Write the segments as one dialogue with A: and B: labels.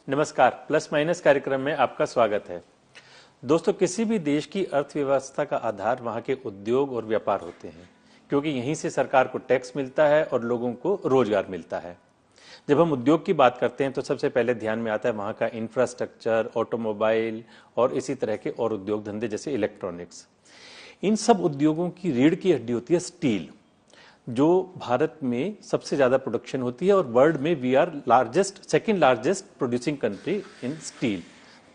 A: नमस्कार, plus minus कार्यक्रम में आपका स्वागत है। दोस्तों, किसी भी देश की अर्थव्यवस्था का आधार वहां के उद्योग और व्यापार होते हैं, क्योंकि यहीं से सरकार को टैक्स मिलता है और लोगों को रोजगार मिलता है। जब हम उद्योग की बात करते हैं तो सबसे पहले ध्यान में आता है वहां का इंफ्रास्ट्रक्चर, ऑटोमोबाइल और इसी तरह के और उद्योग धंधे जैसे इलेक्ट्रॉनिक्स। इन सब उद्योगों की रीढ़ की हड्डी होती है स्टील, जो भारत में सबसे ज्यादा प्रोडक्शन होती है और वर्ल्ड में we are second largest producing country in steel.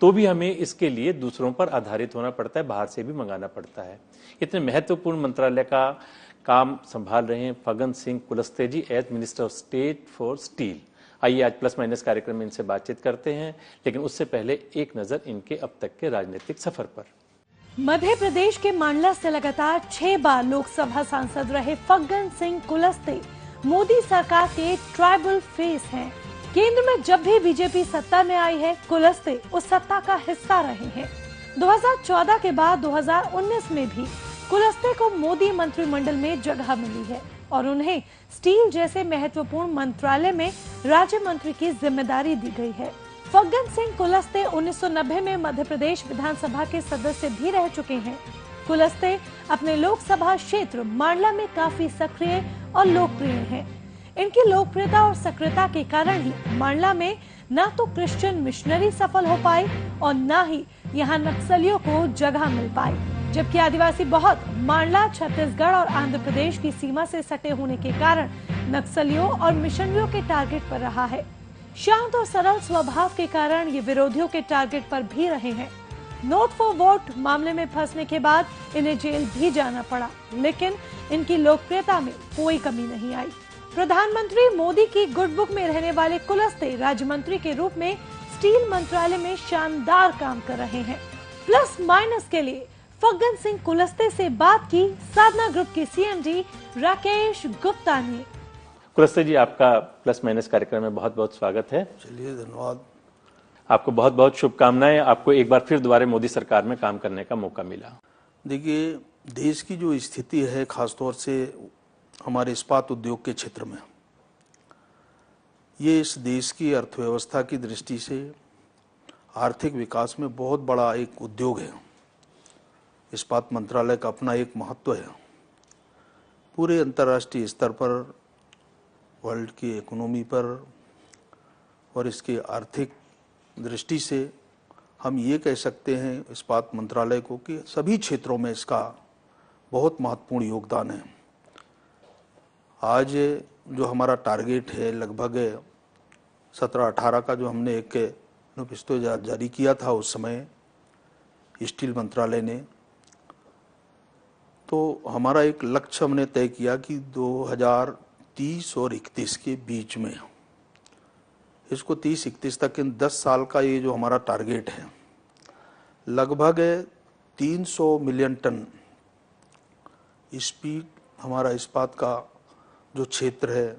A: तो भी हमें इसके लिए दूसरों पर आधारित होना पड़ता है, बाहर से भी मंगाना पड़ता है। इतने महत्वपूर्ण मंत्रालय का काम संभाल रहे हैं Faggan Singh Kulaste ji as minister of state for steel. आइए आज प्लस माइनस कार्यक्रम में इनसे बातचीत करते हैं, लेकिन उससे पहले एक नजर इनके अब तक के राजनीतिक सफर पर।
B: मध्य प्रदेश के मांडला से लगातार 6 बार लोकसभा सांसद रहे फग्गन सिंह कुलस्ते मोदी सरकार के ट्राइबल फेस हैं। केंद्र में जब भी बीजेपी सत्ता में आई है, कुलस्ते उस सत्ता का हिस्सा रहे हैं। 2014 के बाद 2019 में भी कुलस्ते को मोदी मंत्रिमंडल में जगह मिली है और उन्हें स्टील जैसे महत्वपूर्ण मंत्रालय में राज्य मंत्री की जिम्मेदारी दी गई है। फग्गन सिंह कुलस्ते 1990 में मध्य प्रदेश विधानसभा के सदस्य भी रह चुके हैं। कुलस्ते अपने लोकसभा क्षेत्र मांडला में काफी सक्रिय और लोकप्रिय हैं। इनकी लोकप्रियता और सक्रियता के कारण ही मांडला में न तो क्रिश्चियन मिशनरी सफल हो पाई और न ही यहाँ नक्सलियों को जगह मिल पाई, जबकि आदिवासी बहुत मांडला छत्तीसगढ़ और आंध्र प्रदेश की सीमा से सटे होने के कारण नक्सलियों और मिशनरियों के टारगेट पर रहा है। शांत और सरल स्वभाव के कारण ये विरोधियों के टारगेट पर भी रहे हैं। नोट फॉर वोट मामले में फंसने के बाद इन्हें जेल भी जाना पड़ा, लेकिन इनकी लोकप्रियता में कोई कमी नहीं आई। प्रधानमंत्री मोदी की गुड बुक में रहने वाले कुलस्ते राज्य मंत्री के रूप में स्टील मंत्रालय में शानदार काम कर रहे हैं। प्लस माइनस के लिए फग्गन सिंह कुलस्ते से बात की साधना ग्रुप के सीएमडी राकेश गुप्ता ने।
A: कुलस्ते जी, आपका प्लस माइनस कार्यक्रम में बहुत बहुत स्वागत है।
C: चलिए, धन्यवाद।
A: आपको बहुत बहुत शुभकामनाएं। आपको एक बार फिर दोबारा मोदी सरकार में काम करने का मौका मिला।
C: देखिए, देश की जो स्थिति है, खासतौर से हमारे इस्पात उद्योग के क्षेत्र में, ये इस देश की अर्थव्यवस्था की दृष्टि से आर्थिक विकास में बहुत बड़ा एक उद्योग है। इस्पात मंत्रालय का अपना एक महत्व है। पूरे अंतर्राष्ट्रीय स्तर पर, वर्ल्ड की इकोनॉमी पर और इसके आर्थिक दृष्टि से हम ये कह सकते हैं इस्पात मंत्रालय को कि सभी क्षेत्रों में इसका बहुत महत्वपूर्ण योगदान है। आज जो हमारा टारगेट है लगभग 17-18 का, जो हमने एक मैनिफेस्टो जारी किया था उस समय स्टील मंत्रालय ने, तो हमारा एक लक्ष्य हमने तय किया कि 2030 और 31 के बीच में इसको 30-31 तक, इन 10 साल का ये जो हमारा टारगेट है, लगभग 300 मिलियन टन हमारा इस्पात का जो क्षेत्र है,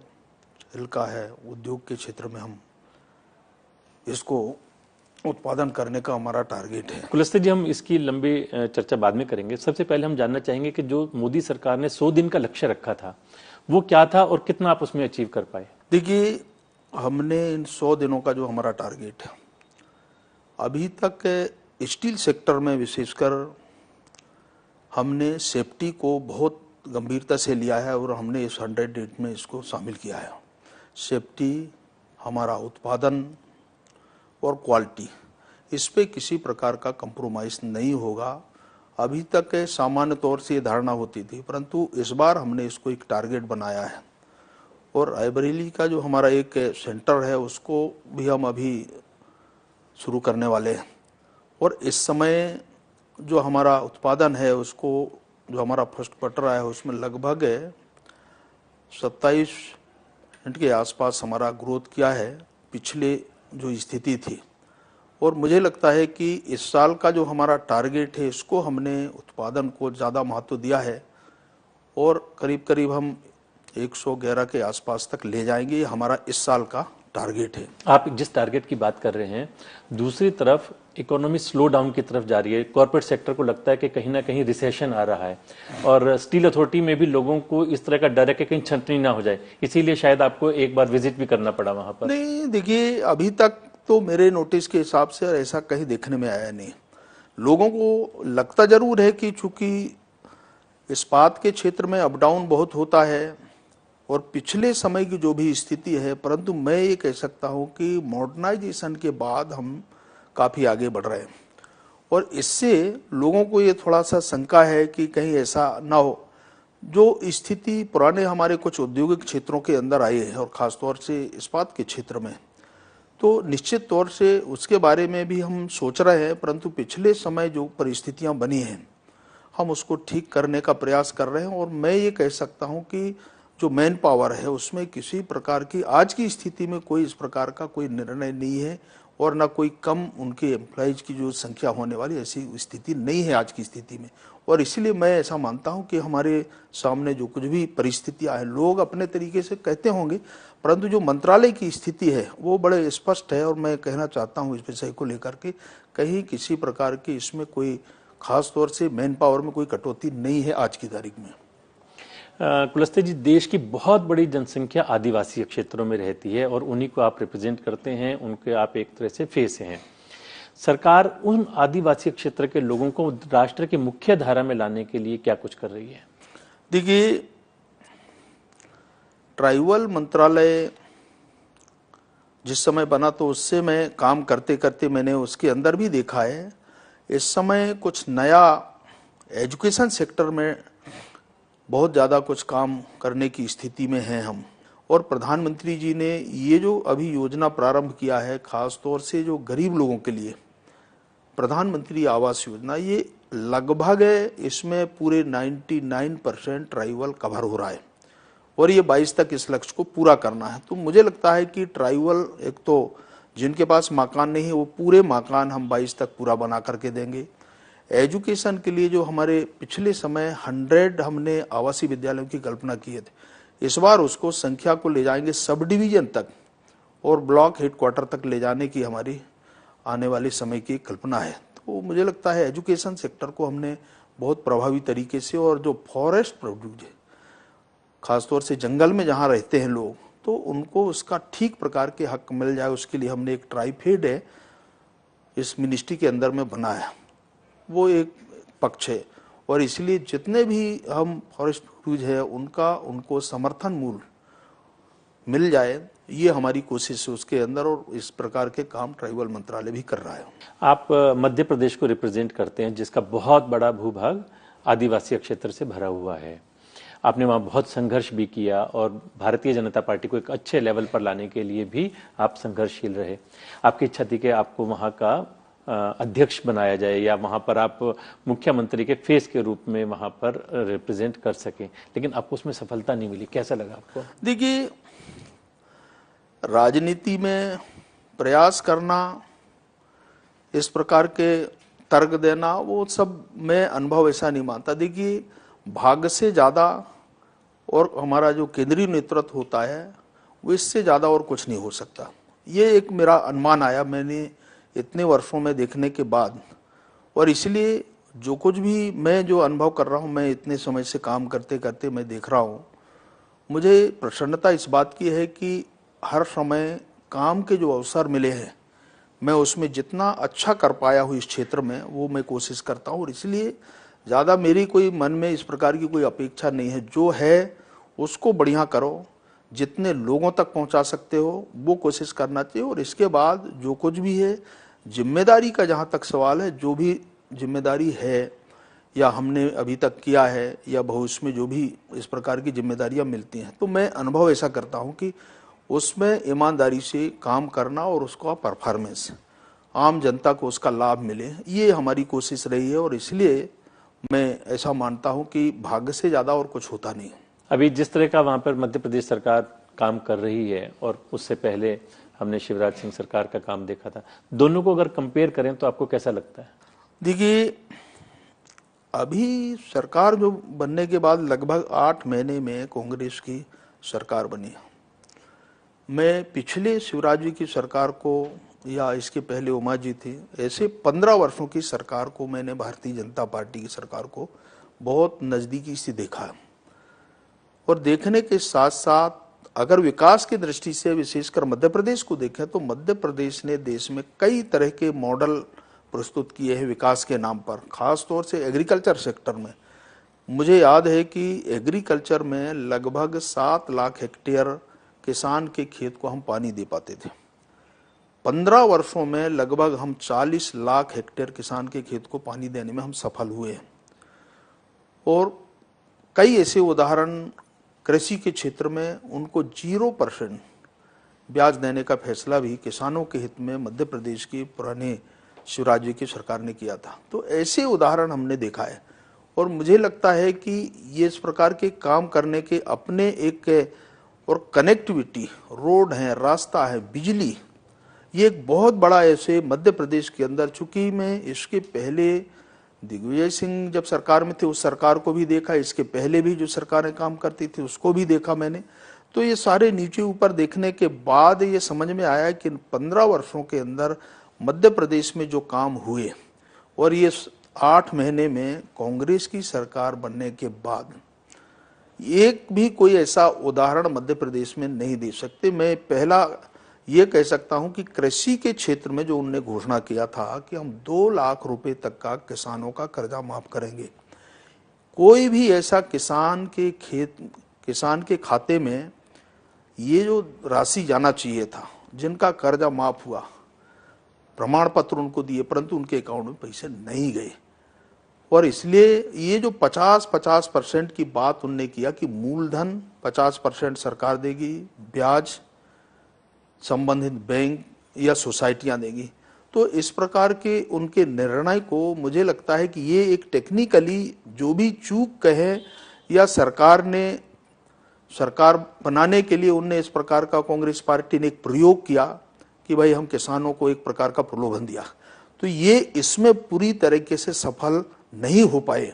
C: स्टील का है, उद्योग के क्षेत्र में हम इसको उत्पादन करने का हमारा टारगेट है।
A: कुलस्ते जी, हम इसकी लंबी चर्चा बाद में करेंगे। सबसे पहले हम जानना चाहेंगे कि जो मोदी सरकार ने 100 दिन का लक्ष्य रखा था, वो क्या था और कितना आप उसमें अचीव कर पाए?
C: देखिए, हमने इन 100 दिनों का जो हमारा टारगेट है, अभी तक स्टील सेक्टर में विशेषकर हमने सेफ्टी को बहुत गंभीरता से लिया है और हमने इस 100 डेट में इसको शामिल किया है। सेफ्टी, हमारा उत्पादन और क्वालिटी, इस पे किसी प्रकार का कंप्रोमाइज़ नहीं होगा। अभी तक सामान्य तौर से ये धारणा होती थी, परंतु इस बार हमने इसको एक टारगेट बनाया है और रायबरेली का जो हमारा एक सेंटर है उसको भी हम अभी शुरू करने वाले हैं। और इस समय जो हमारा उत्पादन है, उसको जो हमारा फर्स्ट क्वार्टर आया है उसमें लगभग 27% के आसपास हमारा ग्रोथ किया है पिछले जो स्थिति थी। और मुझे लगता है कि इस साल का जो हमारा टारगेट है, इसको हमने उत्पादन को ज़्यादा महत्व दिया है और करीब करीब हम 111 के आसपास तक ले जाएंगे। हमारा इस साल का टारगेट है।
A: आप जिस टारगेट की बात कर रहे हैं, दूसरी तरफ इकोनॉमी स्लो डाउन की तरफ जा रही है। कॉर्पोरेट सेक्टर को लगता है कि कहीं ना कहीं रिसेशन आ रहा है और स्टील अथॉरिटी में भी लोगों को इस तरह का डर है कि कहीं छंटनी ना हो जाए, इसीलिए शायद आपको एक बार विजिट भी करना पड़ा वहां पर।
C: नहीं, देखिए, अभी तक तो मेरे नोटिस के हिसाब से ऐसा कहीं देखने में आया नहीं। लोगों को लगता जरूर है कि चूंकि इस्पात के क्षेत्र में अप डाउन बहुत होता है और पिछले समय की जो भी स्थिति है, परंतु मैं ये कह सकता हूँ कि मॉडर्नाइजेशन के बाद हम काफ़ी आगे बढ़ रहे हैं और इससे लोगों को ये थोड़ा सा शंका है कि कहीं ऐसा ना हो जो स्थिति पुराने हमारे कुछ औद्योगिक क्षेत्रों के अंदर आई है और ख़ासतौर से इस्पात के क्षेत्र में, तो निश्चित तौर से उसके बारे में भी हम सोच रहे हैं, परंतु पिछले समय जो परिस्थितियां बनी हैं हम उसको ठीक करने का प्रयास कर रहे हैं। और मैं ये कह सकता हूं कि जो मैन पावर है उसमें किसी प्रकार की आज की स्थिति में कोई इस प्रकार का कोई निर्णय नहीं है और ना कोई कम उनके एम्प्लॉइज की जो संख्या होने वाली ऐसी स्थिति नहीं है आज की स्थिति में। और इसीलिए मैं ऐसा मानता हूं कि हमारे सामने जो कुछ भी परिस्थितियां हैं लोग अपने तरीके से कहते होंगे, परंतु जो मंत्रालय की स्थिति है वो बड़े स्पष्ट है और मैं कहना चाहता हूं इस विषय को लेकर के कहीं किसी प्रकार की इसमें कोई खास तौर से मैन पावर में कोई कटौती नहीं है आज की तारीख में।
A: कुलस्ते जी, देश की बहुत बड़ी जनसंख्या आदिवासी क्षेत्रों में रहती है और उन्हीं को आप रिप्रेजेंट करते हैं, उनके आप एक तरह से फेस हैं। सरकार उन आदिवासी क्षेत्र के लोगों को राष्ट्र की मुख्य धारा में लाने के लिए क्या कुछ कर रही है?
C: देखिए, ट्राइबल मंत्रालय जिस समय बना तो उससे मैं काम करते करते मैंने उसके अंदर भी देखा है इस समय कुछ नया एजुकेशन सेक्टर में बहुत ज़्यादा कुछ काम करने की स्थिति में हैं हम। और प्रधानमंत्री जी ने ये जो अभी योजना प्रारंभ किया है खास तौर से जो गरीब लोगों के लिए प्रधानमंत्री आवास योजना, ये लगभग इसमें पूरे 99% ट्राइबल कवर हो रहा है और ये 22 तक इस लक्ष्य को पूरा करना है। तो मुझे लगता है कि ट्राइबल एक तो जिनके पास मकान नहीं है वो पूरे मकान हम 22 तक पूरा बना करके देंगे। एजुकेशन के लिए जो हमारे पिछले समय 100 हमने आवासीय विद्यालयों की कल्पना किए थे, इस बार उसको संख्या को ले जाएंगे सब डिवीजन तक और ब्लॉक हेडक्वार्टर तक ले जाने की हमारी आने वाले समय की कल्पना है। तो मुझे लगता है एजुकेशन सेक्टर को हमने बहुत प्रभावी तरीके से और जो फॉरेस्ट प्रोड्यूस है खासतौर से जंगल में जहाँ रहते हैं लोग तो उनको उसका ठीक प्रकार के हक मिल जाए उसके लिए हमने एक ट्राइफेड है इस मिनिस्ट्री के अंदर में बनाया, वो एक पक्ष है और इसलिए जितने भी हम फॉरेस्ट प्रोड्यूस है उनको समर्थन मूल्य मिल जाए ये हमारी कोशिश है उसके अंदर और इस प्रकार के काम ट्राइबल मंत्रालय भी कर रहा है।
A: आप मध्य प्रदेश को रिप्रेजेंट करते हैं जिसका बहुत बड़ा भूभाग आदिवासी क्षेत्र से भरा हुआ है। आपने वहाँ बहुत संघर्ष भी किया और भारतीय जनता पार्टी को एक अच्छे लेवल पर लाने के लिए भी आप संघर्षशील रहे। आपकी इच्छा थी कि आपको वहाँ का अध्यक्ष बनाया जाए या वहाँ पर आप मुख्यमंत्री के फेस के रूप में वहाँ पर रिप्रेजेंट कर सकें, लेकिन आपको उसमें सफलता नहीं मिली। कैसा लगा आपको?
C: देखिए, राजनीति में प्रयास करना, इस प्रकार के तर्क देना, वो सब मैं अनुभव ऐसा नहीं मानता। देखिए, भाग्य से ज़्यादा और हमारा जो केंद्रीय नेतृत्व होता है वो इससे ज़्यादा और कुछ नहीं हो सकता। ये एक मेरा अनुमान आया मैंने इतने वर्षों में देखने के बाद और इसलिए जो कुछ भी मैं जो अनुभव कर रहा हूँ, मैं इतने समय से काम करते करते मैं देख रहा हूँ, मुझे प्रसन्नता इस बात की है कि हर समय काम के जो अवसर मिले हैं मैं उसमें जितना अच्छा कर पाया हूँ इस क्षेत्र में वो मैं कोशिश करता हूँ और इसलिए ज़्यादा मेरी कोई मन में इस प्रकार की कोई अपेक्षा नहीं है। जो है उसको बढ़िया करो, जितने लोगों तक पहुंचा सकते हो वो कोशिश करना चाहिए और इसके बाद जो कुछ भी है जिम्मेदारी का जहां तक सवाल है, जो भी जिम्मेदारी है या हमने अभी तक किया है या भविष्य में जो भी इस प्रकार की जिम्मेदारियां मिलती हैं, तो मैं अनुभव ऐसा करता हूं कि उसमें ईमानदारी से काम करना और उसका परफॉर्मेंस आम जनता को उसका लाभ मिले, ये हमारी कोशिश रही है और इसलिए मैं ऐसा मानता हूं कि भाग्य से ज़्यादा और कुछ होता नहीं।
A: अभी जिस तरह का वहाँ पर मध्य प्रदेश सरकार काम कर रही है और उससे पहले हमने शिवराज सिंह सरकार का काम देखा था, दोनों को अगर कंपेयर करें तो आपको कैसा लगता है?
C: देखिए, अभी सरकार जो बनने के बाद लगभग 8 महीने में कांग्रेस की सरकार बनी। मैं पिछले शिवराज जी की सरकार को या इसके पहले उमा जी थी, ऐसे 15 वर्षों की सरकार को मैंने भारतीय जनता पार्टी की सरकार को बहुत नज़दीकी से देखा और देखने के साथ साथ अगर विकास की दृष्टि से विशेषकर मध्य प्रदेश को देखें तो मध्य प्रदेश ने देश में कई तरह के मॉडल प्रस्तुत किए हैं विकास के नाम पर, खास तौर से एग्रीकल्चर सेक्टर में। मुझे याद है कि एग्रीकल्चर में लगभग 7 लाख हेक्टेयर किसान के खेत को हम पानी दे पाते थे। 15 वर्षों में लगभग हम 40 लाख हेक्टेयर किसान के खेत को पानी देने में हम सफल हुए हैं। और कई ऐसे उदाहरण कृषि के क्षेत्र में उनको 0% ब्याज देने का फैसला भी किसानों के हित में मध्य प्रदेश की पुराने शिवराज जी की सरकार ने किया था। तो ऐसे उदाहरण हमने देखा है और मुझे लगता है कि ये इस प्रकार के काम करने के अपने एक और कनेक्टिविटी, रोड है, रास्ता है, बिजली, ये एक बहुत बड़ा ऐसे मध्य प्रदेश के अंदर, चूंकि मैं इसके पहले दिग्विजय सिंह जब सरकार में थे उस सरकार को भी देखा, इसके पहले भी जो सरकारें काम करती थी उसको भी देखा मैंने। तो ये सारे नीचे ऊपर देखने के बाद ये समझ में आया कि 15 वर्षों के अंदर मध्य प्रदेश में जो काम हुए और ये 8 महीने में कांग्रेस की सरकार बनने के बाद एक भी कोई ऐसा उदाहरण मध्य प्रदेश में नहीं दे सकते। मैं पहला ये कह सकता हूं कि कृषि के क्षेत्र में जो उन्होंने घोषणा किया था कि हम 2 लाख रुपए तक का किसानों का कर्जा माफ करेंगे, कोई भी ऐसा किसान के खाते में ये जो राशि जाना चाहिए था, जिनका कर्जा माफ हुआ, प्रमाण पत्र उनको दिए, परंतु उनके अकाउंट में पैसे नहीं गए। और इसलिए ये जो 50% की बात उनने किया कि मूलधन 50% सरकार देगी, ब्याज संबंधित बैंक या सोसाइटियां देगी, तो इस प्रकार के उनके निर्णय को मुझे लगता है कि ये एक टेक्निकली जो भी चूक कहे या सरकार बनाने के लिए उनने इस प्रकार का कांग्रेस पार्टी ने एक प्रयोग किया कि भाई हम किसानों को एक प्रकार का प्रलोभन दिया, तो ये इसमें पूरी तरीके से सफल नहीं हो पाए।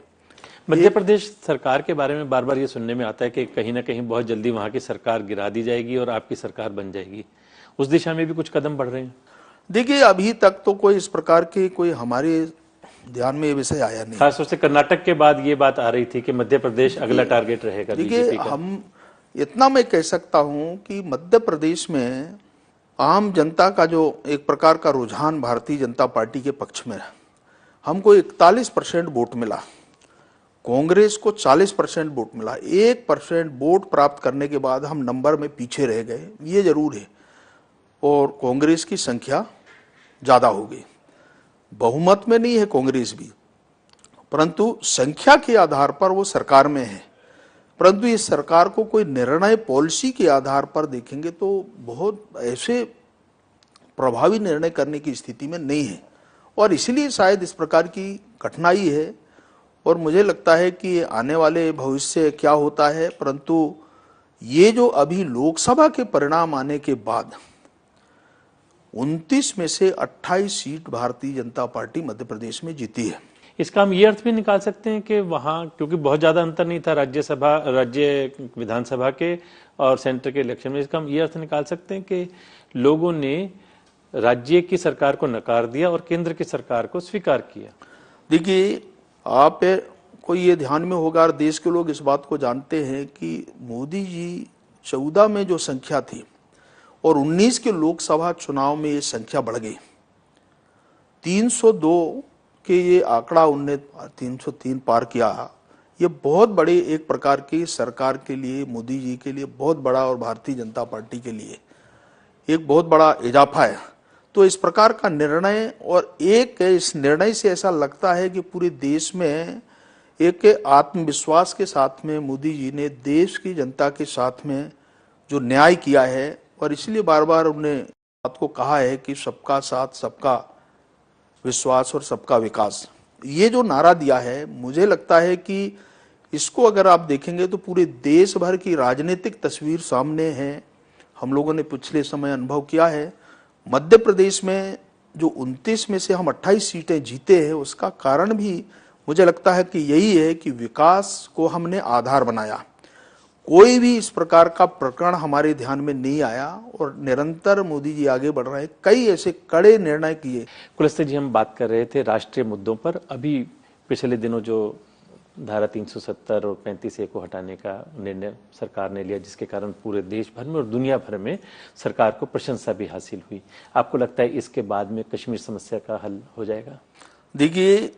A: मध्य प्रदेश सरकार के बारे में बार बार ये सुनने में आता है कि कहीं ना कहीं बहुत जल्दी वहां की सरकार गिरा दी जाएगी और आपकी सरकार बन जाएगी, उस दिशा में भी कुछ कदम बढ़ रहे हैं?
C: देखिए, अभी तक तो कोई इस प्रकार के कोई हमारे ध्यान में ये विषय आया नहीं।
A: खासतौर से कर्नाटक के बाद ये बात आ रही थी कि मध्य प्रदेश अगला टारगेट रहेगा बीजेपी का।
C: हम इतना मैं कह सकता हूं कि मध्य प्रदेश में आम जनता का जो एक प्रकार का रुझान भारतीय जनता पार्टी के पक्ष में है। हमको 41% वोट मिला, कांग्रेस को 40% वोट मिला। 1% वोट प्राप्त करने के बाद हम नंबर में पीछे रह गए, ये जरूर है, और कांग्रेस की संख्या ज्यादा हो गई। बहुमत में नहीं है कांग्रेस भी, परंतु संख्या के आधार पर वो सरकार में है। परंतु इस सरकार को कोई निर्णय पॉलिसी के आधार पर देखेंगे तो बहुत ऐसे प्रभावी निर्णय करने की स्थिति में नहीं है, और इसलिए शायद इस प्रकार की कठिनाई है। और मुझे लगता है कि आने वाले भविष्य क्या होता है, परंतु ये जो अभी लोकसभा के परिणाम आने के बाद 29 में से 28 सीट भारतीय जनता पार्टी मध्य प्रदेश में जीती है।
A: इसका हम ये अर्थ भी निकाल सकते हैं कि वहां, क्योंकि बहुत ज्यादा अंतर नहीं था राज्य विधानसभा के और सेंटर के इलेक्शन में, इसका हम ये अर्थ निकाल सकते हैं कि लोगों ने राज्य की सरकार को नकार दिया और केंद्र की सरकार को स्वीकार किया।
C: देखिए, आप को ये ध्यान में होगा और देश के लोग इस बात को जानते हैं कि मोदी जी 14 में जो संख्या थी और 19 के लोकसभा चुनाव में ये संख्या बढ़ गई। 302 के ये आंकड़ा उनने 303 पार किया। ये बहुत बड़े एक प्रकार की सरकार के लिए, मोदी जी के लिए बहुत बड़ा, और भारतीय जनता पार्टी के लिए एक बहुत बड़ा इजाफा है। तो इस प्रकार का निर्णय, और एक इस निर्णय से ऐसा लगता है कि पूरे देश में एक आत्मविश्वास के साथ में मोदी जी ने देश की जनता के साथ में जो न्याय किया है, और इसलिए बार बार उन्होंने बात को कहा है कि सबका साथ, सबका विश्वास और सबका विकास, ये जो नारा दिया है, मुझे लगता है कि इसको अगर आप देखेंगे तो पूरे देश भर की राजनीतिक तस्वीर सामने है। हम लोगों ने पिछले समय अनुभव किया है, मध्य प्रदेश में जो 29 में से हम 28 सीटें जीते हैं, उसका कारण भी मुझे लगता है कि यही है कि विकास को हमने आधार बनाया। कोई भी इस प्रकार का प्रकरण हमारे ध्यान में नहीं आया और निरंतर मोदी जी आगे बढ़ रहे हैं। कई ऐसे कड़े निर्णय किए।
A: कुलस्ते जी, हम बात कर रहे थे राष्ट्रीय मुद्दों पर। अभी पिछले दिनों जो धारा 370 और 35A को हटाने का निर्णय सरकार ने लिया, जिसके कारण पूरे देश भर में और दुनिया भर में सरकार को प्रशंसा भी हासिल हुई। आपको लगता है इसके बाद में कश्मीर समस्या का हल हो जाएगा?
C: देखिए,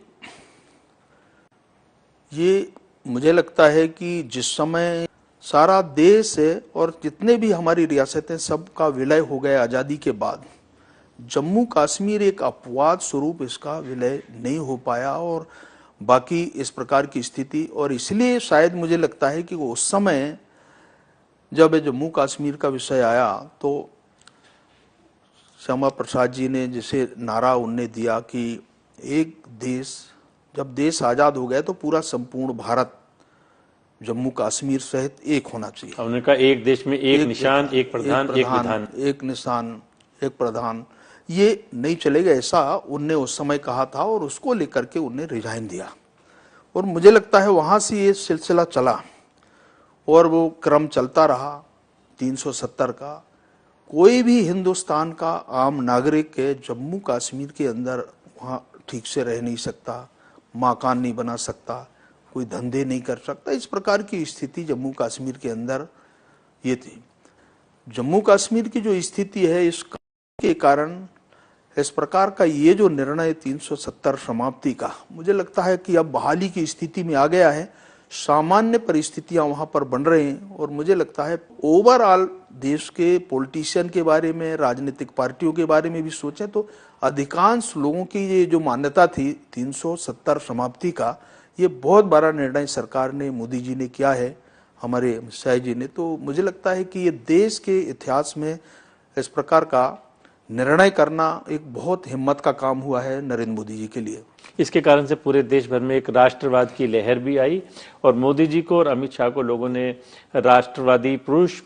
C: ये मुझे लगता है कि जिस समय सारा देश है और जितने भी हमारी रियासतें सबका विलय हो गया आज़ादी के बाद, जम्मू कश्मीर एक अपवाद स्वरूप इसका विलय नहीं हो पाया और बाकी इस प्रकार की स्थिति, और इसलिए शायद मुझे लगता है कि उस समय जब जम्मू कश्मीर का विषय आया तो श्यामा प्रसाद जी ने जिसे नारा उनने दिया कि एक देश, जब देश आज़ाद हो गया तो पूरा संपूर्ण भारत जम्मू कश्मीर सहित एक होना चाहिए।
A: उन्होंने कहा एक देश में एक निशान, एक प्रधान, एक विधान।
C: एक निशान, एक प्रधान, ये नहीं चलेगा, ऐसा उनने उस समय कहा था और उसको लेकर के उनने रिजाइन दिया। और मुझे लगता है वहां से ये सिलसिला चला और वो क्रम चलता रहा 370 का। कोई भी हिंदुस्तान का आम नागरिक के जम्मू कश्मीर के अंदर वहां ठीक से रह नहीं सकता, मकान नहीं बना सकता, कोई धंधे नहीं कर सकता। इस प्रकार की स्थिति जम्मू कश्मीर के अंदर ये थी। जम्मू कश्मीर की जो स्थिति है, इसके कारण इस प्रकार का ये जो निर्णय 370 समाप्ति का, मुझे लगता है कि अब बहाली की स्थिति में आ गया है। सामान्य परिस्थितियां वहां पर बन रही हैं और मुझे लगता है ओवरऑल देश के पॉलिटिशियन के बारे में, राजनीतिक पार्टियों के बारे में भी सोचें तो अधिकांश लोगों की ये जो मान्यता थी 370 समाप्ति का, ये बहुत बड़ा निर्णय सरकार ने, मोदी जी ने किया है, हमारे अमित शाह जी ने। तो मुझे लगता है कि ये देश के इतिहास में इस प्रकार का निर्णय करना एक बहुत हिम्मत का काम हुआ है नरेंद्र मोदी जी के लिए।
A: इसके कारण से पूरे देश भर में एक राष्ट्रवाद की लहर भी आई और मोदी जी को और अमित शाह को लोगों ने राष्ट्रवादी पुरुष,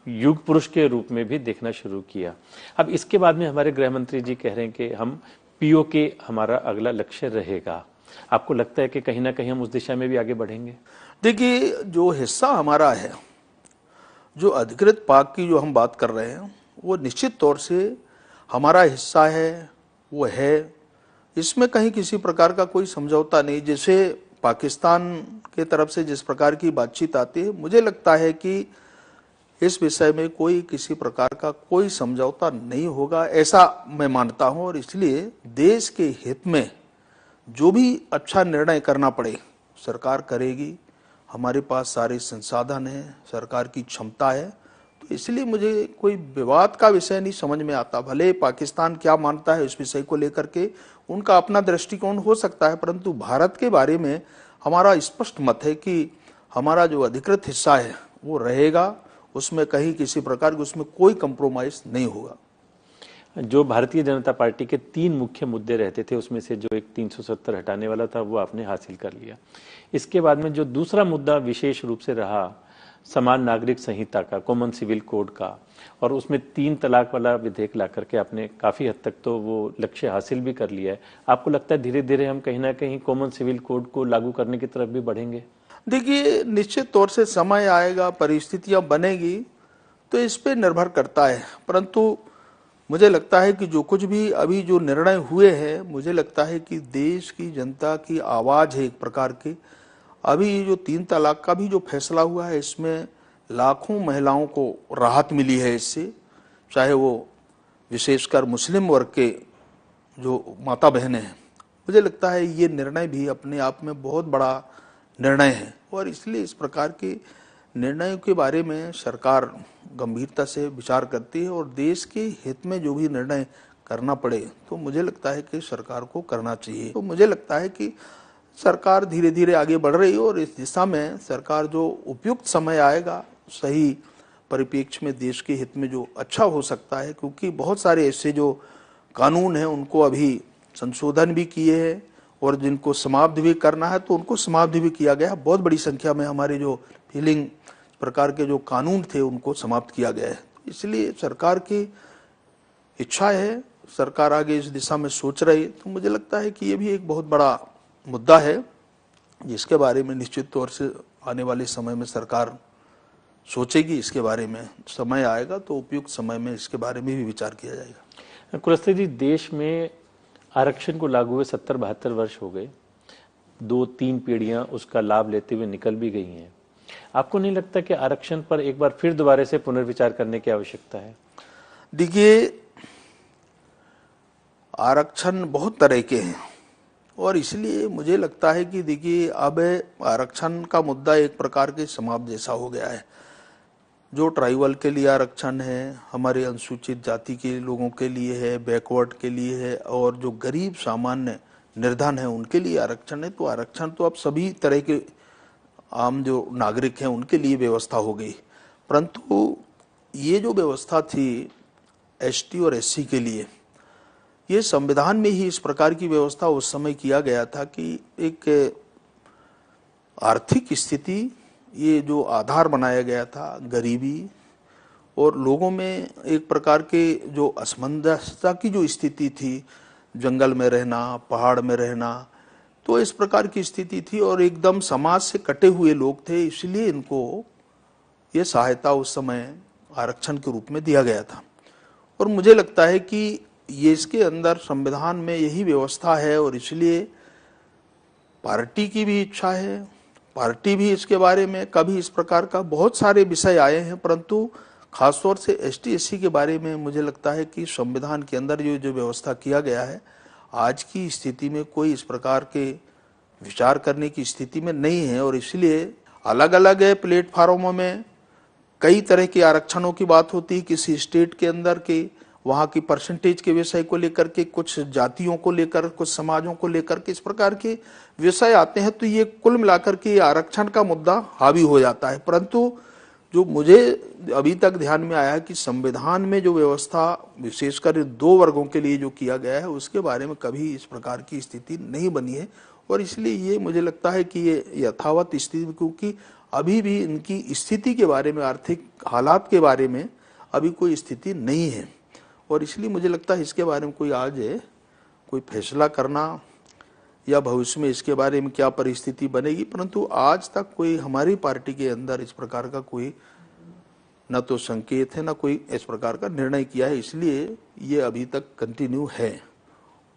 A: युग पुरुष के रूप में भी देखना शुरू किया। अब इसके बाद में हमारे गृह मंत्री जी कह रहे हैं कि हम पीओके हमारा अगला लक्ष्य रहेगा। आपको लगता है कि कहीं ना कहीं हम उस दिशा में भी आगे बढ़ेंगे?
C: देखिए, जो हिस्सा हमारा है, जो अधिकृत पाक की जो हम बात कर रहे हैं, वो निश्चित तौर से हमारा हिस्सा है, वो है, इसमें कहीं किसी प्रकार का कोई समझौता नहीं। जैसे पाकिस्तान के तरफ से जिस प्रकार की बातचीत आती है, मुझे लगता है कि इस विषय में कोई किसी प्रकार का कोई समझौता नहीं होगा, ऐसा मैं मानता हूं। और इसलिए देश के हित में जो भी अच्छा निर्णय करना पड़े सरकार करेगी। हमारे पास सारे संसाधन हैं, सरकार की क्षमता है, तो इसलिए मुझे कोई विवाद का विषय नहीं समझ में आता। भले पाकिस्तान क्या मानता है इस विषय को लेकर के, उनका अपना दृष्टिकोण हो सकता है, परंतु भारत के बारे में हमारा स्पष्ट मत है कि हमारा जो अधिकृत हिस्सा है वो रहेगा, उसमें कहीं किसी प्रकार की उसमें कोई कंप्रोमाइज नहीं होगा।
A: जो भारतीय जनता पार्टी के 3 मुख्य मुद्दे रहते थे, उसमें से जो एक 370 हटाने वाला था वो आपने हासिल कर लिया। इसके बाद में जो दूसरा मुद्दा विशेष रूप से रहा, समान नागरिक संहिता का, कॉमन सिविल कोड का, और उसमें 3 तलाक वाला विधेयक ला करके आपने काफी हद तक तो वो लक्ष्य हासिल भी कर लिया है। आपको लगता है धीरे धीरे हम कहीं ना कहीं कॉमन सिविल कोड को लागू करने की तरफ भी बढ़ेंगे?
C: देखिए, निश्चित तौर से समय आएगा, परिस्थितियां बनेगी, तो इस पे निर्भर करता है। परंतु मुझे लगता है कि जो कुछ भी अभी जो निर्णय हुए हैं, मुझे लगता है कि देश की जनता की आवाज है एक प्रकार की। अभी जो 3 तलाक का भी जो फैसला हुआ है, इसमें लाखों महिलाओं को राहत मिली है इससे, चाहे वो विशेषकर मुस्लिम वर्ग के जो माता बहनें हैं। मुझे लगता है ये निर्णय भी अपने आप में बहुत बड़ा निर्णय है और इसलिए इस प्रकार के निर्णयों के बारे में सरकार गंभीरता से विचार करती है और देश के हित में जो भी निर्णय करना पड़े तो मुझे लगता है कि सरकार को करना चाहिए। तो मुझे लगता है कि सरकार धीरे धीरे आगे बढ़ रही है और इस दिशा में सरकार जो उपयुक्त समय आएगा, सही परिप्रेक्ष्य में देश के हित में जो अच्छा हो सकता है, क्योंकि बहुत सारे ऐसे जो कानून हैं उनको अभी संशोधन भी किए हैं और जिनको समाप्त भी करना है तो उनको समाप्त भी किया गया है। बहुत बड़ी संख्या में हमारे जो फीलिंग प्रकार के जो कानून थे उनको समाप्त किया गया है। इसलिए सरकार की इच्छा है, सरकार आगे इस दिशा में सोच रही, तो मुझे लगता है कि ये भी एक बहुत बड़ा मुद्दा है जिसके बारे में निश्चित तौर से आने वाले समय में सरकार सोचेगी। इसके बारे में समय आएगा तो उपयुक्त समय में इसके बारे में भी विचार किया जाएगा।
A: कुलस्ते जी, देश में आरक्षण को लागू हुए 70-72 वर्ष हो गए। 2-3 पीढ़ियां उसका लाभ लेते हुए निकल भी गई हैं। आपको नहीं लगता कि आरक्षण पर एक बार फिर दोबारा से पुनर्विचार करने की आवश्यकता है?
C: देखिए, आरक्षण बहुत तरह के हैं और इसलिए मुझे लगता है कि देखिए अब आरक्षण का मुद्दा एक प्रकार के समाप्त जैसा हो गया है। जो ट्राइबल के लिए आरक्षण है, हमारे अनुसूचित जाति के लोगों के लिए है, बैकवर्ड के लिए है और जो गरीब सामान्य निर्धन है उनके लिए आरक्षण है। तो आरक्षण तो अब सभी तरह के आम जो नागरिक हैं उनके लिए व्यवस्था हो गई, परंतु ये जो व्यवस्था थी एसटी और एससी के लिए, ये संविधान में ही इस प्रकार की व्यवस्था उस समय किया गया था कि एक आर्थिक स्थिति, ये जो आधार बनाया गया था गरीबी और लोगों में एक प्रकार के जो असमंजसता की जो स्थिति थी, जंगल में रहना, पहाड़ में रहना, तो इस प्रकार की स्थिति थी और एकदम समाज से कटे हुए लोग थे, इसलिए इनको ये सहायता उस समय आरक्षण के रूप में दिया गया था। और मुझे लगता है कि ये इसके अंदर संविधान में यही व्यवस्था है और इसलिए पार्टी की भी इच्छा है, पार्टी भी इसके बारे में कभी इस प्रकार का बहुत सारे विषय आए हैं, परंतु खासतौर से एसटी एससी के बारे में मुझे लगता है कि संविधान के अंदर जो व्यवस्था किया गया है आज की स्थिति में कोई इस प्रकार के विचार करने की स्थिति में नहीं है और इसलिए अलग अलग प्लेटफार्मों में कई तरह के आरक्षणों की बात होती है। किसी स्टेट के अंदर के वहाँ की परसेंटेज के विषय को लेकर के, कुछ जातियों को लेकर, कुछ समाजों को लेकर के इस प्रकार के विषय आते हैं, तो ये कुल मिलाकर के आरक्षण का मुद्दा हावी हो जाता है। परंतु जो मुझे अभी तक ध्यान में आया कि संविधान में जो व्यवस्था विशेषकर 2 वर्गों के लिए जो किया गया है उसके बारे में कभी इस प्रकार की स्थिति नहीं बनी है और इसलिए ये मुझे लगता है कि ये यथावत स्थिति, क्योंकि अभी भी इनकी स्थिति के बारे में, आर्थिक हालात के बारे में अभी कोई स्थिति नहीं है और इसलिए मुझे लगता है इसके बारे में कोई आज कोई फैसला करना या भविष्य में इसके बारे में क्या परिस्थिति बनेगी, परंतु आज तक कोई हमारी पार्टी के अंदर इस प्रकार का कोई न तो संकेत है न कोई इस प्रकार का निर्णय किया है, इसलिए ये अभी तक कंटिन्यू है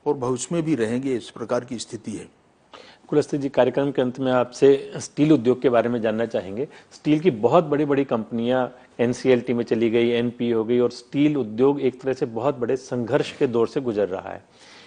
C: और भविष्य में भी रहेंगे, इस प्रकार की स्थिति है।
A: कुलस्ते जी, कार्यक्रम के अंत में आपसे स्टील उद्योग के बारे में जानना चाहेंगे। स्टील की बहुत बड़ी बड़ी कंपनियां एनसीएलटी में चली गई, एनपी हो गई और स्टील उद्योग एक तरह से बहुत बड़े संघर्ष के दौर से गुजर रहा है।